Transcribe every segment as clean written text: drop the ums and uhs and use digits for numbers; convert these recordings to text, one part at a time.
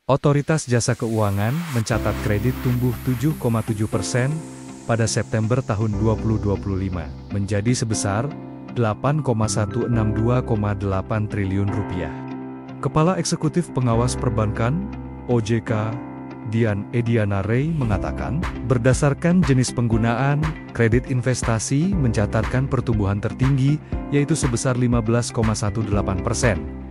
Otoritas Jasa Keuangan mencatat kredit tumbuh 7,7% pada September tahun 2025, menjadi sebesar Rp8,162,8 triliun. Kepala Eksekutif Pengawas Perbankan, OJK, Dian Ediana Ray mengatakan, berdasarkan jenis penggunaan, kredit investasi mencatatkan pertumbuhan tertinggi, yaitu sebesar 15,18%.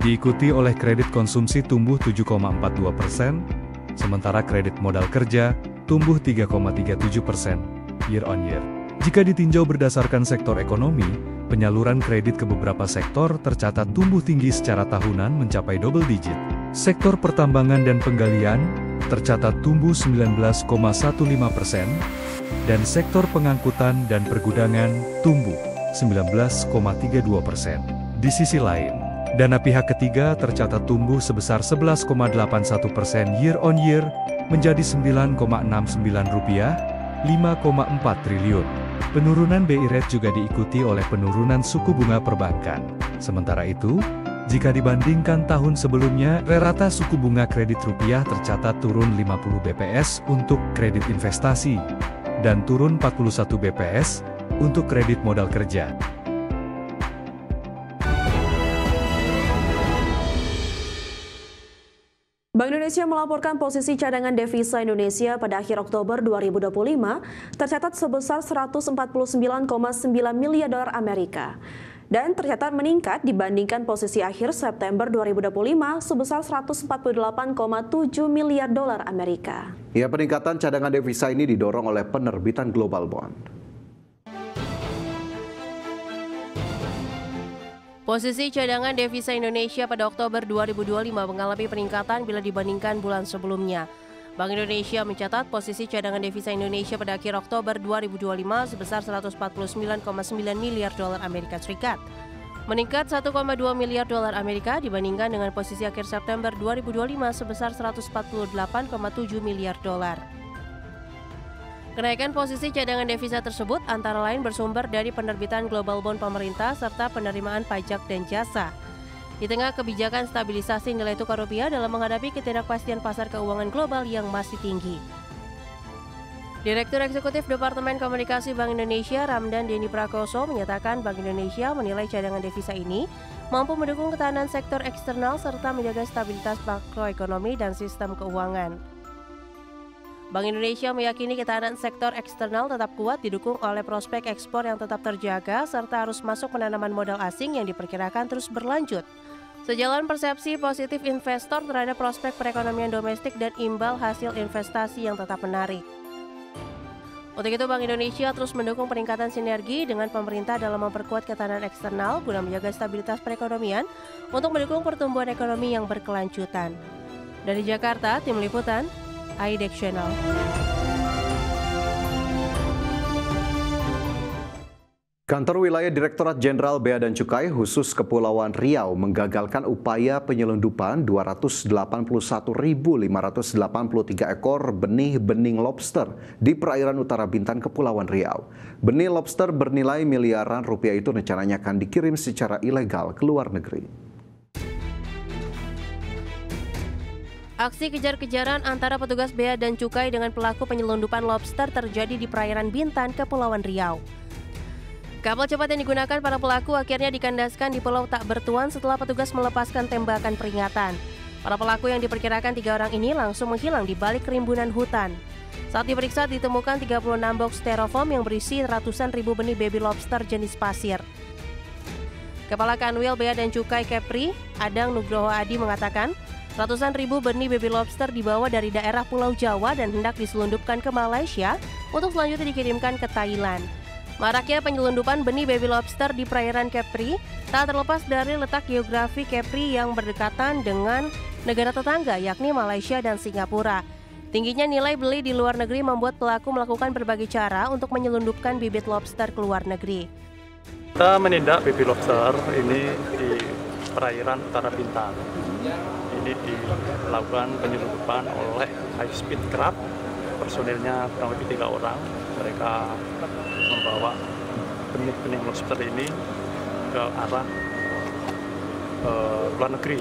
Diikuti oleh kredit konsumsi tumbuh 7,42%, sementara kredit modal kerja tumbuh 3,37% year on year. Jika ditinjau berdasarkan sektor ekonomi, penyaluran kredit ke beberapa sektor tercatat tumbuh tinggi secara tahunan mencapai double digit. Sektor pertambangan dan penggalian tercatat tumbuh 19,15%, dan sektor pengangkutan dan pergudangan tumbuh 19,32%. Di sisi lain, dana pihak ketiga tercatat tumbuh sebesar 11,81% year on year, menjadi Rp9,69, 5,4 triliun. Penurunan BI rate juga diikuti oleh penurunan suku bunga perbankan. Sementara itu, jika dibandingkan tahun sebelumnya, rata suku bunga kredit rupiah tercatat turun 50 BPS untuk kredit investasi, dan turun 41 BPS untuk kredit modal kerja. Bank Indonesia melaporkan posisi cadangan devisa Indonesia pada akhir Oktober 2025 tercatat sebesar 149,9 miliar dolar Amerika dan tercatat meningkat dibandingkan posisi akhir September 2025 sebesar 148,7 miliar dolar Amerika. Ya, peningkatan cadangan devisa ini didorong oleh penerbitan global bond. Posisi cadangan devisa Indonesia pada Oktober 2025 mengalami peningkatan bila dibandingkan bulan sebelumnya. Bank Indonesia mencatat posisi cadangan devisa Indonesia pada akhir Oktober 2025 sebesar 149,9 miliar dolar Amerika Serikat, meningkat 1,2 miliar dolar Amerika dibandingkan dengan posisi akhir September 2025 sebesar 148,7 miliar dolar. Kenaikan posisi cadangan devisa tersebut antara lain bersumber dari penerbitan global bond pemerintah serta penerimaan pajak dan jasa. Di tengah kebijakan stabilisasi nilai tukar rupiah dalam menghadapi ketidakpastian pasar keuangan global yang masih tinggi. Direktur Eksekutif Departemen Komunikasi Bank Indonesia Ramdan Denny Prakoso menyatakan Bank Indonesia menilai cadangan devisa ini mampu mendukung ketahanan sektor eksternal serta menjaga stabilitas makroekonomi dan sistem keuangan. Bank Indonesia meyakini ketahanan sektor eksternal tetap kuat didukung oleh prospek ekspor yang tetap terjaga serta arus masuk penanaman modal asing yang diperkirakan terus berlanjut. Sejalan persepsi positif investor terhadap prospek perekonomian domestik dan imbal hasil investasi yang tetap menarik. Untuk itu, Bank Indonesia terus mendukung peningkatan sinergi dengan pemerintah dalam memperkuat ketahanan eksternal guna menjaga stabilitas perekonomian untuk mendukung pertumbuhan ekonomi yang berkelanjutan. Dari Jakarta, Tim Liputan, IDEX Channel. Kantor Wilayah Direktorat Jenderal Bea dan Cukai khusus Kepulauan Riau menggagalkan upaya penyelundupan 281.583 ekor benih lobster di perairan utara Bintan, Kepulauan Riau. Benih lobster bernilai miliaran rupiah itu rencananya akan dikirim secara ilegal ke luar negeri. Aksi kejar-kejaran antara petugas bea dan cukai dengan pelaku penyelundupan lobster terjadi di perairan Bintan, Kepulauan Riau. Kapal cepat yang digunakan para pelaku akhirnya dikandaskan di Pulau Tak Bertuan setelah petugas melepaskan tembakan peringatan. Para pelaku yang diperkirakan 3 orang ini langsung menghilang di balik rimbunan hutan. Saat diperiksa ditemukan 36 box styrofoam yang berisi ratusan ribu benih baby lobster jenis pasir. Kepala Kanwil Bea dan Cukai Kepri, Adang Nugroho Adi mengatakan, ratusan ribu benih baby lobster dibawa dari daerah Pulau Jawa dan hendak diselundupkan ke Malaysia untuk selanjutnya dikirimkan ke Thailand. Maraknya penyelundupan benih baby lobster di perairan Kepri tak terlepas dari letak geografi Kepri yang berdekatan dengan negara tetangga yakni Malaysia dan Singapura. Tingginya nilai beli di luar negeri membuat pelaku melakukan berbagai cara untuk menyelundupkan bibit lobster ke luar negeri. Kita menindak baby lobster ini di perairan utara Bintan. Ini dilakukan penyelundupan oleh high speed crab, personilnya kurang lebih 3 orang. Mereka membawa benih-benih lobster ini ke arah luar negeri.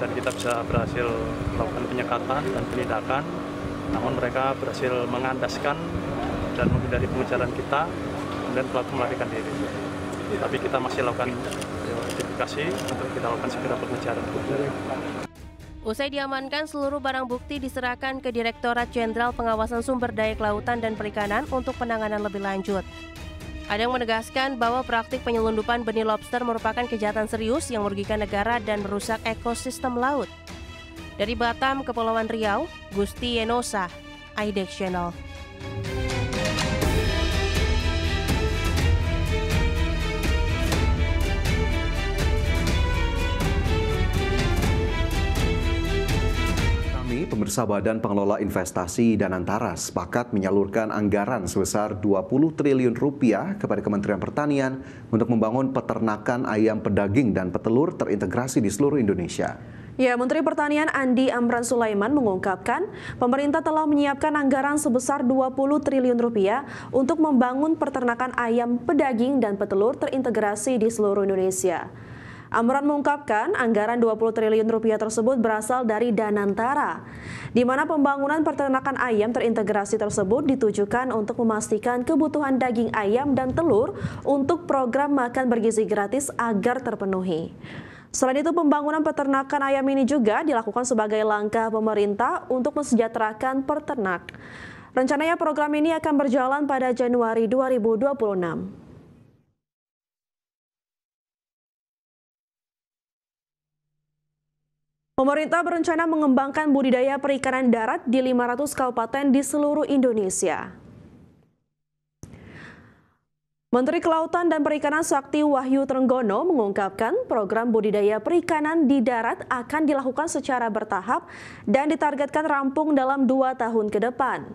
dan kita bisa berhasil melakukan penyekatan dan penindakan, namun mereka berhasil mengandaskan dan menghindari pengejaran kita, kemudian pelaku melarikan diri. Tapi kita masih lakukan identifikasi untuk kita lakukan segera pengejaran. Usai diamankan, seluruh barang bukti diserahkan ke Direktorat Jenderal Pengawasan Sumber Daya Kelautan dan Perikanan untuk penanganan lebih lanjut. Ada yang menegaskan bahwa praktik penyelundupan benih lobster merupakan kejahatan serius yang merugikan negara dan merusak ekosistem laut. Dari Batam, Kepulauan Riau, Gusti Yenosa, IDEX Channel. Pemirsa, Badan Pengelola Investasi Danantara sepakat menyalurkan anggaran sebesar 20 triliun rupiah kepada Kementerian Pertanian untuk membangun peternakan ayam pedaging dan petelur terintegrasi di seluruh Indonesia. Ya, Menteri Pertanian Andi Amran Sulaiman mengungkapkan pemerintah telah menyiapkan anggaran sebesar 20 triliun rupiah untuk membangun peternakan ayam pedaging dan petelur terintegrasi di seluruh Indonesia. Amran mengungkapkan anggaran 20 triliun rupiah tersebut berasal dari Danantara, di mana pembangunan peternakan ayam terintegrasi tersebut ditujukan untuk memastikan kebutuhan daging ayam dan telur untuk program makan bergizi gratis agar terpenuhi. Selain itu, pembangunan peternakan ayam ini juga dilakukan sebagai langkah pemerintah untuk mensejahterakan peternak. Rencananya program ini akan berjalan pada Januari 2026. Pemerintah berencana mengembangkan budidaya perikanan darat di 500 kabupaten di seluruh Indonesia. Menteri Kelautan dan Perikanan Sakti Wahyu Trenggono mengungkapkan program budidaya perikanan di darat akan dilakukan secara bertahap dan ditargetkan rampung dalam 2 tahun ke depan.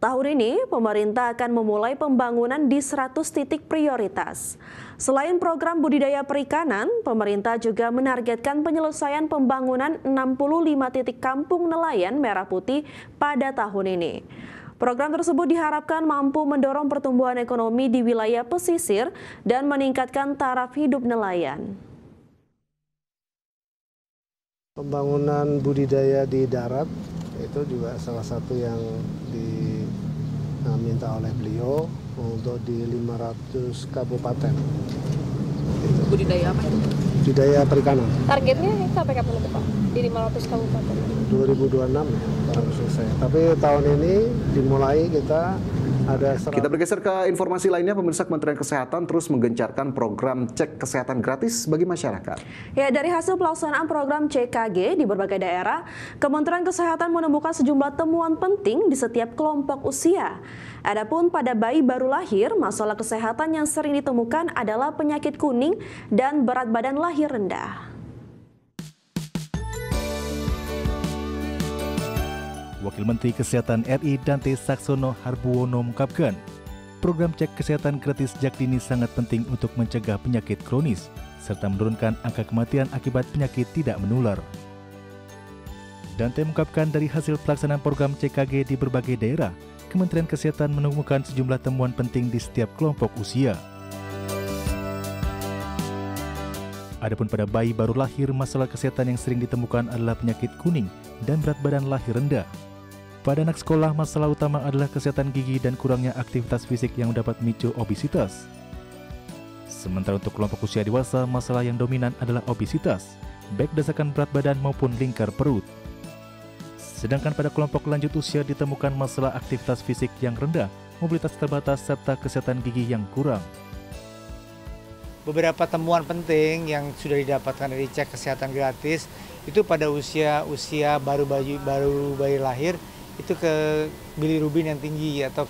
Tahun ini, pemerintah akan memulai pembangunan di 100 titik prioritas. Selain program budidaya perikanan, pemerintah juga menargetkan penyelesaian pembangunan 65 titik kampung nelayan merah putih pada tahun ini. Program tersebut diharapkan mampu mendorong pertumbuhan ekonomi di wilayah pesisir dan meningkatkan taraf hidup nelayan. Pembangunan budidaya di darat itu juga salah satu yang diminta oleh beliau untuk di 500 kabupaten. Budidaya apa itu? Budidaya perikanan. Targetnya sampai kapan itu Pak? Di 500 kabupaten? 2026 baru selesai. Tapi tahun ini dimulai kita ada. Kita bergeser ke informasi lainnya. Pemirsa, Kementerian Kesehatan terus menggencarkan program cek kesehatan gratis bagi masyarakat. Ya, dari hasil pelaksanaan program CKG di berbagai daerah, Kementerian Kesehatan menemukan sejumlah temuan penting di setiap kelompok usia. Adapun pada bayi baru lahir, masalah kesehatan yang sering ditemukan adalah penyakit kuning dan berat badan lahir rendah. Wakil Menteri Kesehatan RI Dante Saxono Harbuwono mengungkapkan, program cek kesehatan gratis sejak dini sangat penting untuk mencegah penyakit kronis, serta menurunkan angka kematian akibat penyakit tidak menular. Dante mengungkapkan dari hasil pelaksanaan program CKG di berbagai daerah, Kementerian Kesehatan menemukan sejumlah temuan penting di setiap kelompok usia. Adapun pada bayi baru lahir, masalah kesehatan yang sering ditemukan adalah penyakit kuning dan berat badan lahir rendah. Pada anak sekolah, masalah utama adalah kesehatan gigi dan kurangnya aktivitas fisik yang dapat memicu obesitas. Sementara untuk kelompok usia dewasa, masalah yang dominan adalah obesitas, baik berdasarkan berat badan maupun lingkar perut. Sedangkan pada kelompok lanjut usia ditemukan masalah aktivitas fisik yang rendah, mobilitas terbatas, serta kesehatan gigi yang kurang. Beberapa temuan penting yang sudah didapatkan dari cek kesehatan gratis itu pada usia baru bayi lahir itu ke bilirubin yang tinggi atau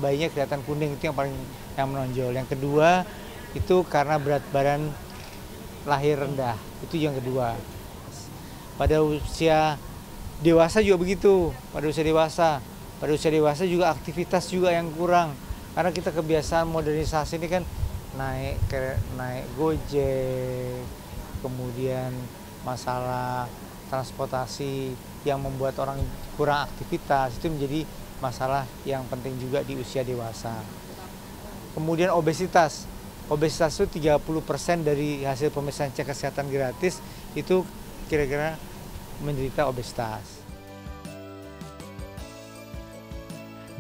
bayinya kelihatan kuning, itu yang menonjol. Yang kedua itu karena berat badan lahir rendah, itu yang kedua. Pada usia dewasa juga begitu, pada usia dewasa juga aktivitas juga yang kurang, karena kita kebiasaan modernisasi ini kan naik Gojek, kemudian masalah transportasi yang membuat orang kurang aktivitas, itu menjadi masalah yang penting juga di usia dewasa. Kemudian obesitas itu 30% dari hasil pemeriksaan cek kesehatan gratis itu kira-kira menderita obesitas.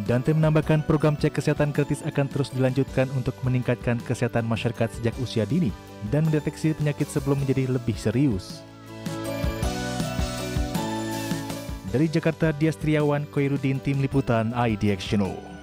Dante menambahkan program cek kesehatan gratis akan terus dilanjutkan untuk meningkatkan kesehatan masyarakat sejak usia dini dan mendeteksi penyakit sebelum menjadi lebih serius. Dari Jakarta, Dias Triawan, Koirudin, Tim Liputan IDX Channel.